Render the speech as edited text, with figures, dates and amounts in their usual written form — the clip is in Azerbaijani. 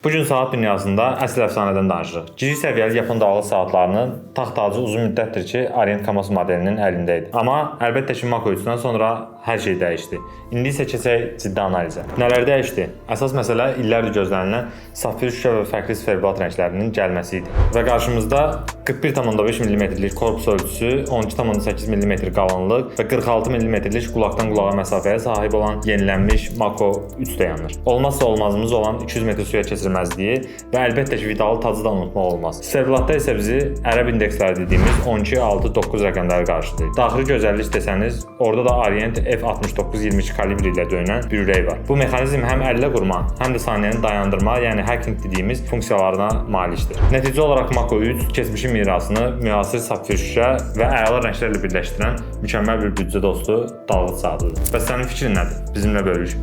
Bu gün saat dünyasında əsl əfsanədən danışırıq. Giriş səviyyəli Yapon dalğıc saatlarının taxt-tacı uzun müddətdir ki, Orient Kamas modelinin əlində idi. Amma əlbəttə ki, Mako 3-dən sonra hər şey dəyişdi. İndi isə keçək ciddi analizə. Nələr dəyişdi? Əsas məsələ illərdir gözlənilən safir şüşə və fərqli siferblat rənglərinin gəlməsi idi. Və qarşımızda 41,5 mm-lik korpus ölçüsü, 12,8 mm qalınlıq və 46 mm-lik qulaqdan qulağa məsafəyə sahib olan yenilənmiş Mako 3 dayanır. Olmazsa olmazımız olan 200 metr suya keçirməzliyi və əlbəttə ki, vidalı tacı da unutmaq olmaz. Siferblatda isə bizi ərəb indeksləri dediyimiz 12, 6, 9 rəqəmləri qarşılayır. Daxili gözəllik desəniz, orada da Orient F69-22 kalibri ilə döyünən bir ürək var. Bu mexanizm həm əllə qurma, həm də saniyəni dayandırma, yəni hacking dediyimiz funksiyalarına malikdir. Nəticə olaraq Mako 3 keçmişin mirasını müasir sapfir şüşə və əla rənglərlə birləşdirən mükəmməl bir büdcə dostu dalğıc saatıdır. Bəs sənin fikrin nədir? Bizimlə bölüş.